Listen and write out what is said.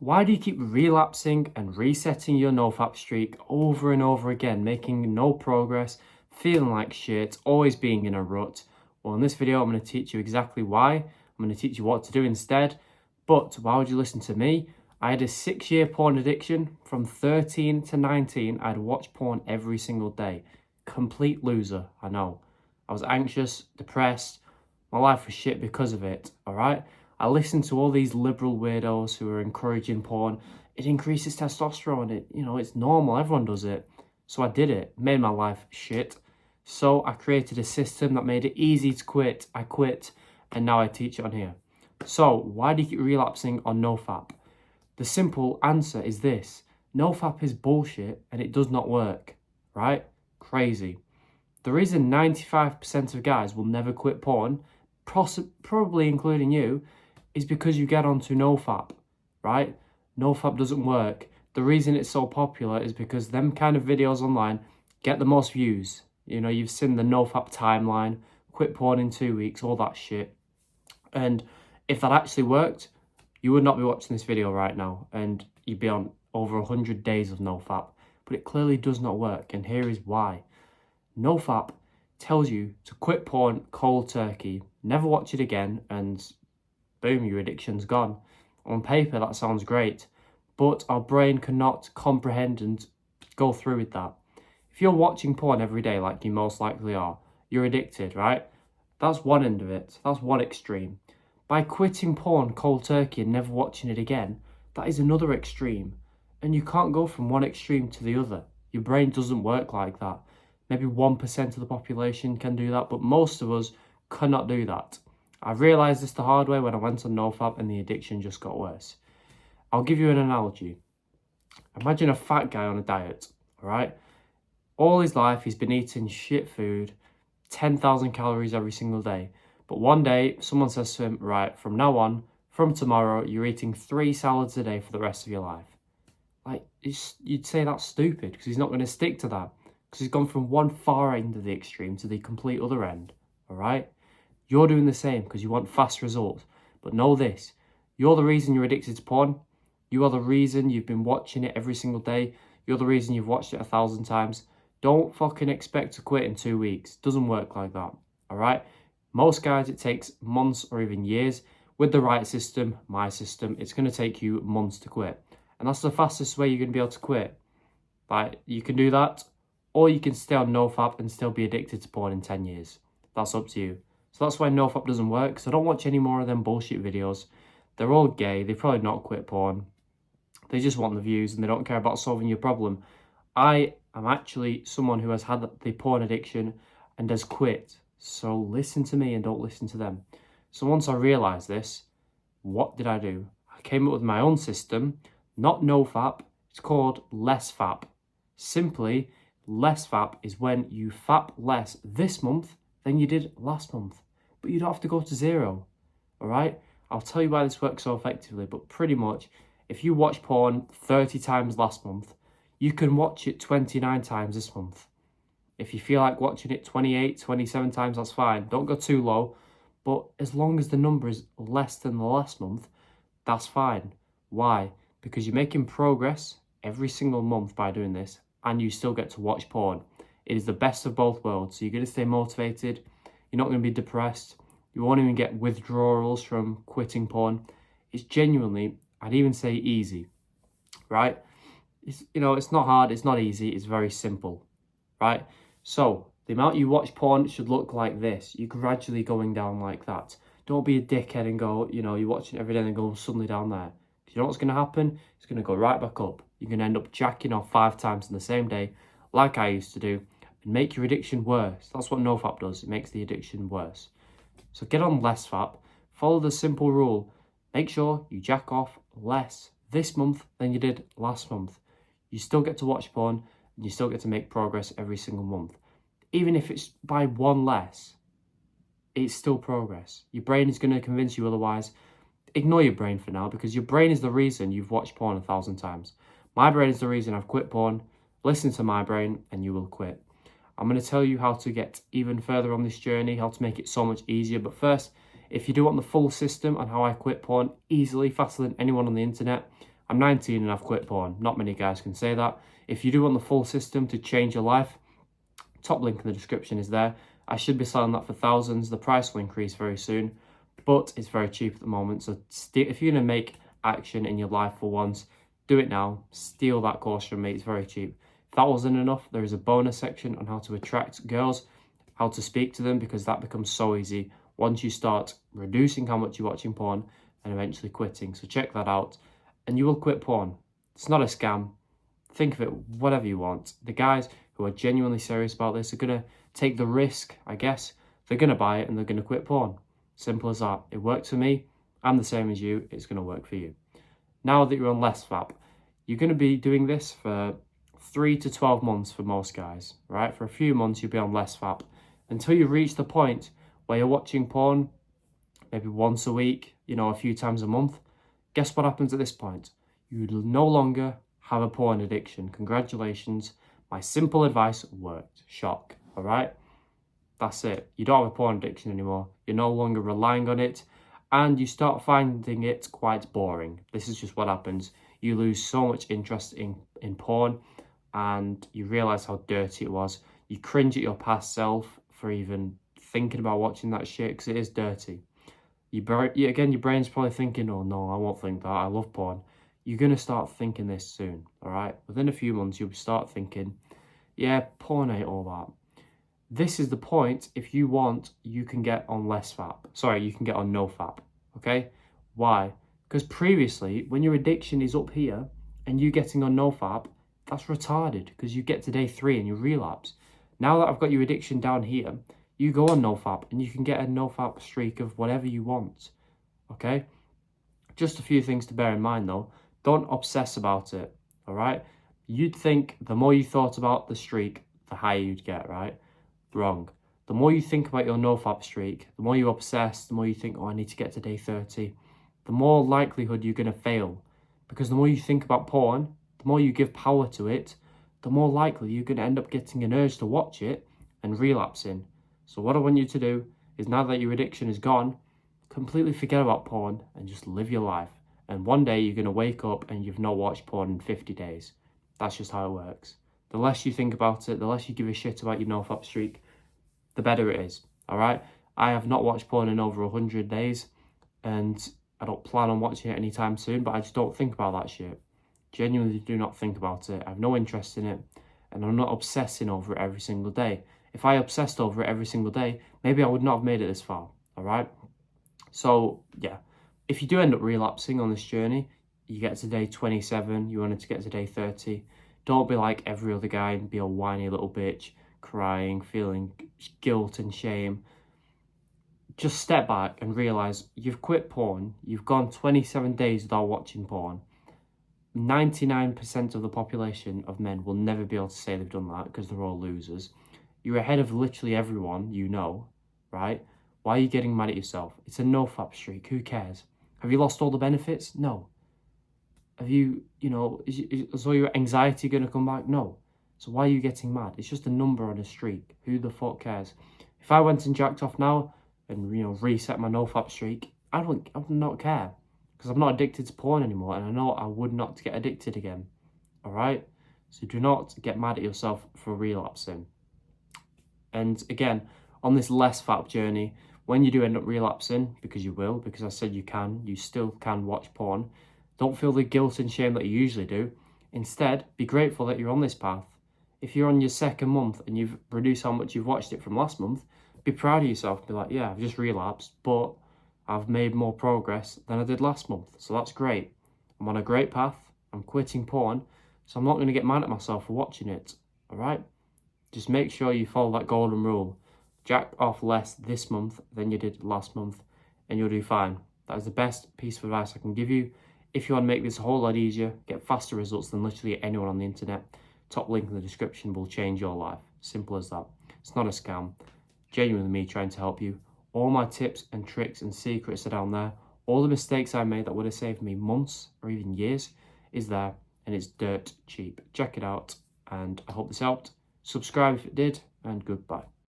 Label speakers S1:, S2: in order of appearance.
S1: Why do you keep relapsing and resetting your nofap streak over and over again, making no progress, feeling like shit, always being in a rut? Well, in this video, I'm going to teach you exactly why. I'm going to teach you what to do instead. But why would you listen to me? I had a 6-year porn addiction. From 13 to 19, I'd watch porn every single day. Complete loser, I know. I was anxious, depressed. My life was shit because of it, all right? I listened to all these liberal weirdos who are encouraging porn. It increases testosterone. It's normal. Everyone does it. So I did it. Made my life shit. So I created a system that made it easy to quit. I quit, and now I teach it on here. So why do you keep relapsing on nofap? The simple answer is this. Nofap is bullshit, and it does not work, right? Crazy. The reason 95% of guys will never quit porn, probably including you, is because you get onto nofap, right? Nofap doesn't work. The reason it's so popular is because them kind of videos online get the most views. You've seen the nofap timeline, quit porn in 2 weeks, all that shit. And if that actually worked, you would not be watching this video right now, and you'd be on over 100 days of nofap. But it clearly does not work, and here is why. Nofap tells you to quit porn cold turkey, never watch it again, and boom, your addiction's gone. On paper, that sounds great, but our brain cannot comprehend and go through with that. If you're watching porn every day, like you most likely are, you're addicted, right? That's one end of it. That's one extreme. By quitting porn cold turkey and never watching it again, that is another extreme. And you can't go from one extreme to the other. Your brain doesn't work like that. Maybe 1% of the population can do that, but most of us cannot do that. I realised this the hard way when I went on nofap and the addiction just got worse. I'll give you an analogy. Imagine a fat guy on a diet, all right? All his life he's been eating shit food, 10,000 calories every single day. But one day someone says to him, right, from now on, from tomorrow, you're eating 3 salads a day for the rest of your life. Like, you'd say that's stupid because he's not going to stick to that. Because he's gone from one far end of the extreme to the complete other end, all right? You're doing the same because you want fast results. But know this, you're the reason you're addicted to porn. You are the reason you've been watching it every single day. You're the reason you've watched it 1,000 times. Don't fucking expect to quit in 2 weeks. Doesn't work like that, all right? Most guys, it takes months or even years. With the right system, my system, it's going to take you months to quit. And that's the fastest way you're going to be able to quit. Like, you can do that, or you can stay on nofap and still be addicted to porn in 10 years. That's up to you. So that's why nofap doesn't work. So I don't watch any more of them bullshit videos. They're all gay. They probably not quit porn. They just want the views and they don't care about solving your problem. I am actually someone who has had the porn addiction and has quit. So listen to me and don't listen to them. So once I realised this, what did I do? I came up with my own system, not nofap. It's called less fap. Simply, less fap is when you fap less this month than you did last month. But you don't have to go to 0, all right? I'll tell you why this works so effectively, but pretty much, if you watch porn 30 times last month, you can watch it 29 times this month. If you feel like watching it 28, 27 times, that's fine. Don't go too low, but as long as the number is less than the last month, that's fine. Why? Because you're making progress every single month by doing this, and you still get to watch porn. It is the best of both worlds. So you're going to stay motivated. You're not going to be depressed. You won't even get withdrawals from quitting porn. It's genuinely, I'd even say easy, right? It's not hard. It's not easy. It's very simple, right? So the amount you watch porn should look like this. You're gradually going down like that. Don't be a dickhead and go, you're watching it every day and go suddenly down there. You know what's going to happen? It's going to go right back up. You're going to end up jacking off 5 times in the same day, like I used to do, and make your addiction worse. That's what nofap does. It makes the addiction worse. So get on less fap. Follow the simple rule. Make sure you jack off less this month than you did last month. You still get to watch porn, and you still get to make progress every single month. Even if it's by 1 less, it's still progress. Your brain is going to convince you otherwise. Ignore your brain for now, because your brain is the reason you've watched porn 1,000 times. My brain is the reason I've quit porn. Listen to my brain and you will quit. I'm going to tell you how to get even further on this journey, how to make it so much easier. But first, if you do want the full system on how I quit porn easily, faster than anyone on the internet, I'm 19 and I've quit porn. Not many guys can say that. If you do want the full system to change your life, top link in the description is there. I should be selling that for thousands. The price will increase very soon, but it's very cheap at the moment. So if you're going to make action in your life for once, do it now. Steal that course from me. It's very cheap. If that wasn't enough, there is a bonus section on how to attract girls, how to speak to them, because that becomes so easy once you start reducing how much you're watching porn and eventually quitting. So check that out and you will quit porn. It's not a scam. Think of it whatever you want. The guys who are genuinely serious about this are going to take the risk, I guess. They're going to buy it and they're going to quit porn. Simple as that. It worked for me. I'm the same as you. It's going to work for you. Now that you're on nofap, you're going to be doing this for 3 to 12 months for most guys, right? For a few months, you'll be on nofap until you reach the point where you're watching porn maybe once a week, a few times a month. Guess what happens at this point? You no longer have a porn addiction. Congratulations. My simple advice worked. Shock. All right? That's it. You don't have a porn addiction anymore. You're no longer relying on it. And you start finding it quite boring. This is just what happens. You lose so much interest in porn and you realize how dirty it was. You cringe at your past self for even thinking about watching that shit because it is dirty. Your brain's probably thinking, oh no, I won't think that. I love porn. You're going to start thinking this soon, all right? Within a few months, you'll start thinking, yeah, porn ain't all that. This is the point. If you want, you can get on you can get on nofap, okay? Why? Because previously, when your addiction is up here and you getting on nofap, that's retarded because you get to day 3 and you relapse. Now that I've got your addiction down here, you go on nofap and you can get a nofap streak of whatever you want, okay? Just a few things to bear in mind though. Don't obsess about it, all right? You'd think the more you thought about the streak, the higher you'd get, right? Wrong. The more you think about your nofap streak, the more you obsess, the more you think, oh, I need to get to day 30, the more likelihood you're going to fail. Because the more you think about porn, the more you give power to it, the more likely you're going to end up getting an urge to watch it and relapsing. So what I want you to do is, now that your addiction is gone, completely forget about porn and just live your life. And one day you're going to wake up and you've not watched porn in 50 days. That's just how it works. The less you think about it, the less you give a shit about your nofap streak, the better it is, all right? I have not watched porn in over 100 days and I don't plan on watching it anytime soon, but I just don't think about that shit. Genuinely do not think about it. I have no interest in it and I'm not obsessing over it every single day. If I obsessed over it every single day, maybe I would not have made it this far, all right? So, yeah, if you do end up relapsing on this journey, you get to day 27, you wanted to get to day 30, don't be like every other guy and be a whiny little bitch, crying, feeling guilt and shame. Just step back and realize you've quit porn, you've gone 27 days without watching porn. 99% of the population of men will never be able to say they've done that because they're all losers. You're ahead of literally everyone you know, right? Why are you getting mad at yourself? It's a nofap streak. Who cares? Have you lost all the benefits? No. Have you, is all your anxiety going to come back? No. So why are you getting mad? It's just a number on a streak. Who the fuck cares? If I went and jacked off now and, reset my nofap streak, I would not care because I'm not addicted to porn anymore and I know I would not get addicted again. All right? So do not get mad at yourself for relapsing. And again, on this nofap journey, when you do end up relapsing, because you will, because I said you still can watch porn, don't feel the guilt and shame that you usually do. Instead, be grateful that you're on this path. If you're on your second month and you've reduced how much you've watched it from last month, be proud of yourself. Be like, yeah, I've just relapsed, but I've made more progress than I did last month. So that's great. I'm on a great path. I'm quitting porn, so I'm not going to get mad at myself for watching it. All right? Just make sure you follow that golden rule. Jack off less this month than you did last month and you'll do fine. That is the best piece of advice I can give you. If you want to make this a whole lot easier, get faster results than literally anyone on the internet, top link in the description will change your life. Simple as that. It's not a scam. Genuinely me trying to help you. All my tips and tricks and secrets are down there. All the mistakes I made that would have saved me months or even years is there, and it's dirt cheap. Check it out, and I hope this helped. Subscribe if it did, and goodbye.